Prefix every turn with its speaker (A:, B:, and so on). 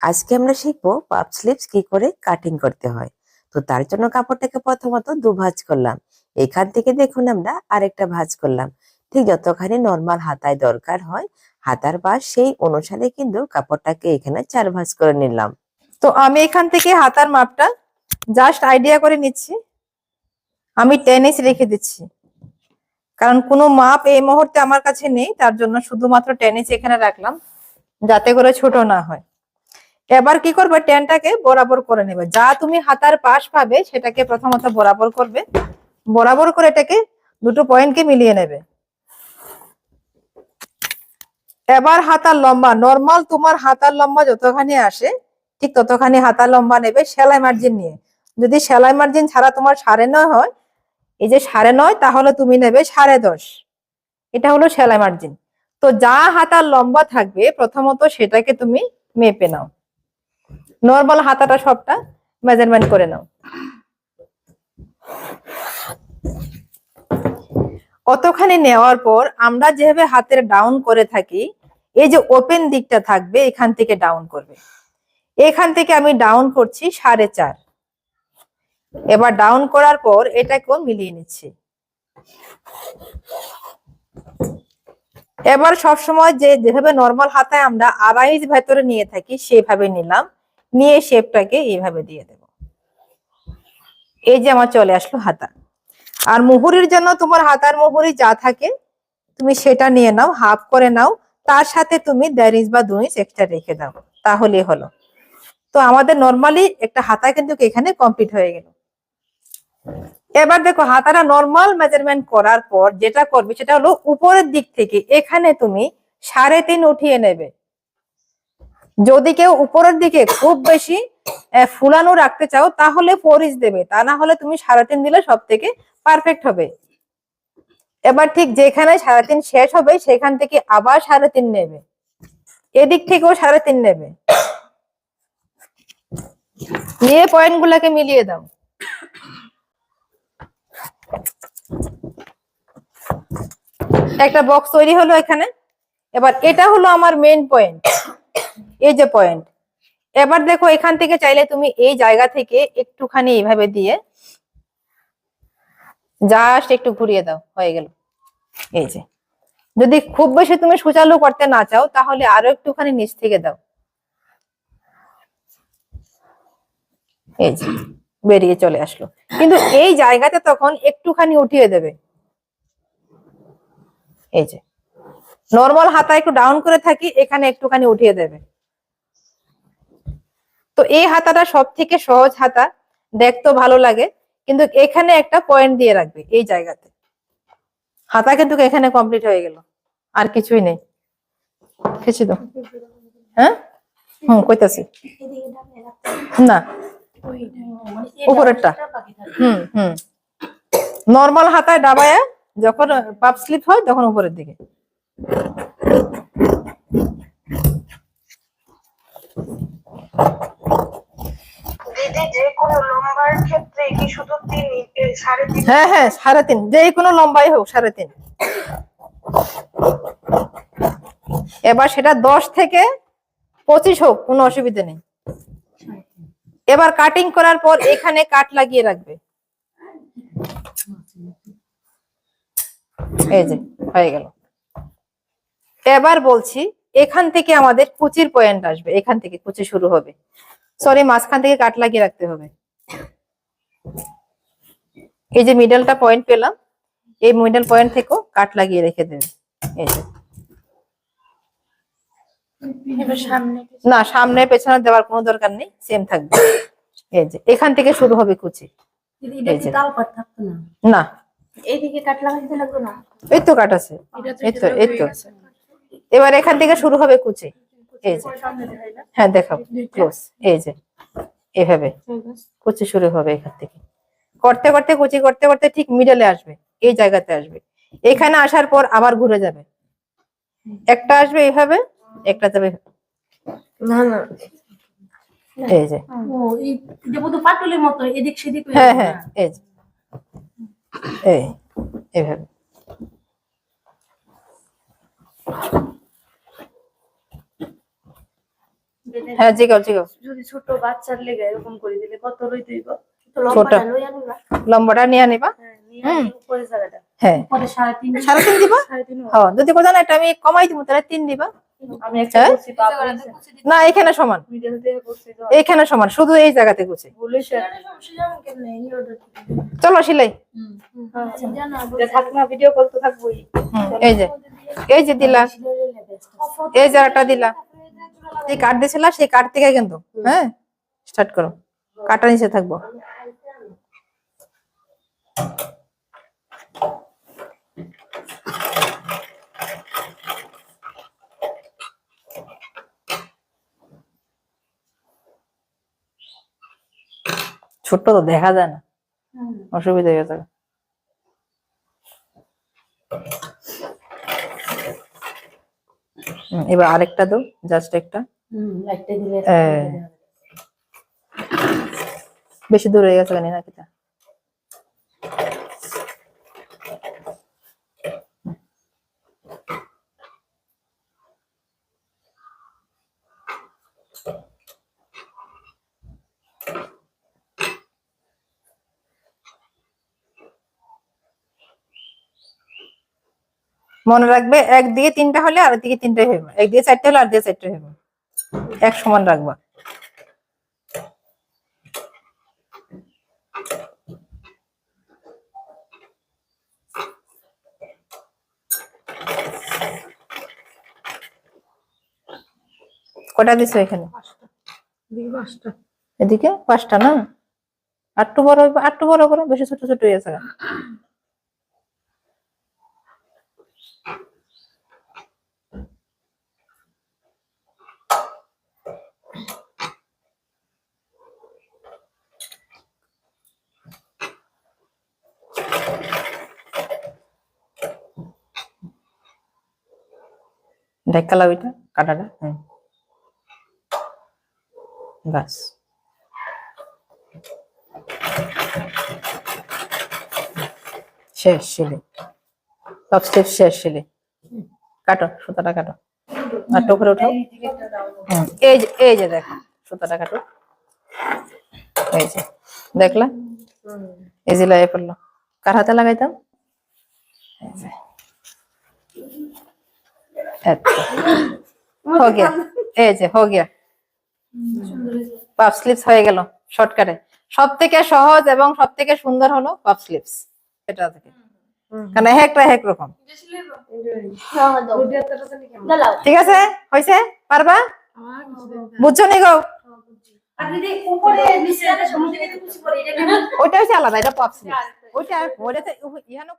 A: আজকে আমরা শিখবো পাপ স্লিভস কি করে কাটিং করতে হয়। তো তার জন্য কাপড়টাকে প্রথমত দুভাঁজ করলাম। এখান থেকে দেখুন আমরা আরেকটা ভাঁজ করলাম। ঠিক যতখানি নর্মাল হাতায় দরকার হয় হাতার পাশ সেই অনুসারে কিন্তু কাপড়টাকে এখানে 4 ভাঁজ করে নিলাম।
B: তো আমি এখান থেকে হাতার মাপটা জাস্ট আইডিয়া করে নিচ্ছি। আমি 10 ইঞ্চ রেখে দিচ্ছি, কারণ কোনো মাপ এই মুহূর্তে আমার কাছে নেই, তার জন্য শুধুমাত্র 10 ইঞ্চ এখানে রাখলাম যাতে করে ছোট না হয়। এবার কি করবে, 10টাকে বরাবর করে নেবে। যা তুমি হাতার পাশ পাবে সেটাকে প্রথমত বরাবর করবে, বরাবর করে এটাকে দুটো পয়েন্টকে মিলিয়ে নেবে। এবার হাতার লম্বা নরমাল তোমার হাতার লম্বা যতখানি আসে ঠিক ততখানি হাতার লম্বা নেবে সেলাই মার্জিন নিয়ে। যদি সেলাই মার্জিন ছাড়া তোমার 9.5 হয়, এই যে 9.5, তাহলে তুমি নেবে 10.5। এটা হলো সেলাই মার্জিন। তো যা হাতার লম্বা থাকবে প্রথমত সেটাকে তুমি মেপে নাও, নর্মাল হাতাটা সবটা মেজারমেন্ট করে নাও। অতখানি নেওয়ার পর আমরা যেভাবে হাতের ডাউন করে থাকি, এই যে ওপেন দিকটা থাকবে এখান থেকে ডাউন করবে। এখান থেকে আমি ডাউন করছি 4.5। এবার ডাউন করার পর এটাকেও মিলিয়ে নিচ্ছি। এবার সবসময় যেভাবে নর্মাল হাতায় আমরা 2.5 ইঞ্চ ভেতরে নিয়ে থাকি সেভাবে নিলাম, নিয়ে শেপটাকে এইভাবে দিয়ে দেব। এই যে আমার চলে আসলো হাতা। আর মুহুরির জন্য তোমার হাতার মুহুরি যা থাকে তুমি সেটা নিয়ে নাও, হাফ করে নাও, তার সাথে তুমি 1.5 ইঞ্চ বা 2 ইঞ্চ এক্সট্রা রেখে দাও, তাহলে হলো। তো আমাদের নর্মালি একটা হাতা কিন্তু এখানে কমপ্লিট হয়ে গেল। এবার দেখো হাতাটা নর্মাল মেজারমেন্ট করার পর যেটা করবে সেটা হলো উপরের দিক থেকে এখানে তুমি 3.5 উঠিয়ে নেবে। যদি কেউ উপরের দিকে খুব বেশি ফুলানো রাখতে চাও তাহলে 4 ইঞ্চ দেবে, তা না হলে তুমি 3.5 দিলে সব থেকে পারফেক্ট হবে। এবার ঠিক যেখানে 3.5 শেষ হবে সেখান থেকে আবার 3.5 নেবে, এদিক থেকেও 3.5 নেবে, নিয়ে পয়েন্ট গুলাকে মিলিয়ে দাও। একটা বক্স তৈরি হলো এখানে। এবার এটা হলো আমার মেইন পয়েন্ট, এই যে পয়েন্ট। এবার দেখো এখান থেকে চাইলে তুমি এই জায়গা থেকে একটুখানি এইভাবে দিয়ে জাস্ট একটু ঘুরিয়ে দাও, হয়ে গেল। এই যে যদি খুব বেশি তুমি সুচালু করতে না চাও তাহলে আরো একটুখানি নিচ থেকে দাও, এই যে বেরিয়ে চলে আসলো। কিন্তু এই জায়গাতে তখন একটুখানি উঠিয়ে দেবে। এই যে নর্মাল হাতা একটু ডাউন করে থাকি, এখানে একটুখানি উঠিয়ে দেবে। তো এই হাতাটা সব থেকে সহজ হাতা, দেখতেও ভালো লাগে, কিন্তু এখানে একটা পয়েন্ট দিয়ে রাখবে এই জায়গাতে। হাতা কিন্তু এখানে কমপ্লিট হয়ে গেল, আর কিছুই নেই। খেছি তো হ্যাঁ কইতাছি না উপরেরটা। নর্মাল হাতায় ডাবায় যখন পাপ স্লিপ হয় তখন উপরের দিকে। হ্যাঁ হ্যাঁ 3.5, যে কোনো লম্বাই হোক 3.5। এবার সেটা 10 থেকে 25 হোক, কোনো অসুবিধা নেই। এবার কাটিং করার পর এখানে কাট লাগিয়ে রাখবে, এই যে হয়ে গেল। এবার বলছি এখান থেকে আমাদের কুচির পয়েন্ট আসবে, এখান থেকে কুচি শুরু হবে, সরি মাঝখান থেকে কাট লাগিয়ে রাখতে হবে। এই যে মিডলটা পয়েন্ট পেলাম, এই মিডল পয়েন্ট থেকেও কাট লাগিয়ে রেখে দেবে। এই যে না সামনে পেছনে দেওয়ার কোনো দরকার নেই, সেম থাকবে। এই যে এখান থেকে শুরু হবে কুচি। না
C: এইদিকে কাট লাগাইতে লাগবে না,
B: এই তো কাট আছে, এই তো। এবার এখান থেকে শুরু হবে কুচি, এই যে হ্যাঁ দেখাও ক্লোজ, এই যে এভাবে কুচি শুরু হবে। এখান থেকে করতে করতে কুচি করতে করতে ঠিক মিডলে আসবে, এই জায়গাতে আসবে। এখানে আসার পর আবার ঘুরে যাবে, একটা আসবে এইভাবে, একটা যাবে
C: না না
B: এই যে
C: ও এই যেটা পাটুলির মতো এদিক সেদিক।
B: হ্যাঁ হ্যাঁ এই যে এইভাবে।
C: দিলে
B: হ্যাঁ জিগাও জিগাও।
C: যদি ছোট বাচ্চার লেগে এরকম করে দিলে কত রই তুইব? তো
B: ছোট।
C: লম্বাটা লইয়া নিবা।
B: লম্বাটা নিয়ে নিবা।
C: হ্যাঁ, নিয়ে আনি উপরে জায়গাটা।
B: হ্যাঁ
C: পরে 3.5
B: 3.5 দিবা।
C: 3.5
B: হ্যাঁ যদি কোথাও না এটা আমি কমাই দিব তাহলে 3 দিবা।
C: আমি একটা
B: হ্যাঁ?
C: করছি বাবা বলছে,
B: না এখানে সমান,
C: মিডল থেকে করছি তো
B: এইখানে সমান, শুধু এই জায়গাতে গুছে।
C: ভুলে সমস্যা জানো কেমনে এই অর্ডার
B: চলো সেলাই।
C: জানা যে থাক না ভিডিও কল তো থাকবোই।
B: এই যে দিলা, এই জায়গাটা দিলা, এই কাট দিছিলা সেই কাট থেকে কিন্তু হ্যাঁ স্টার্ট করো, কাটা নিচে থাকবো। ছোট্ট তো দেখা যায় না, অসুবিধা হয়ে যাবে। এবার আরেকটা দাও, জাস্ট একটা।
C: লাইটটা দিলে
B: বেশি দূর হয়ে গেছে কেন নাকি তা? মনে রাখবে একদিকে 3টা হলে আর দিকে 3টা হইবে, একদিকে 4টা হলে আর দিকে 4টা হইবে, এক সমান রাখবা। কটা দিছো এখানে? এদিকে 5টা না? আটটু বড় হইবে, আটটু বড় করো, বেশি ছোট ছোট হয়ে গেছে। ঢাকা লাও এটা কাটাটা। বাস শেষ সেলাই, সব স্টেপ শেষ সেলাই। কাটো সুতাটা কাটো, আর টোকরে উঠাও। এই যে দেখো সুতাটা কাটো, এই যে দেখলা, এই যে লাগিয়ে পড়লো। কার হাতে লাগাইতাম? हो गया, এই যে हो गया, পাফ স্লিপস হয়ে গেল শর্টকাটে। সব থেকে সহজ এবং সব থেকে সুন্দর হলো পাফ স্লিপস এটা থেকে, কারণ একটা এক রকম। ঠিক আছে হইছে? পারবা? বুঝছো নি গো? ওইটা হচ্ছে আলাদা, এটা পাফ স্লিপস। ওইটা ওইটাতে ইহানো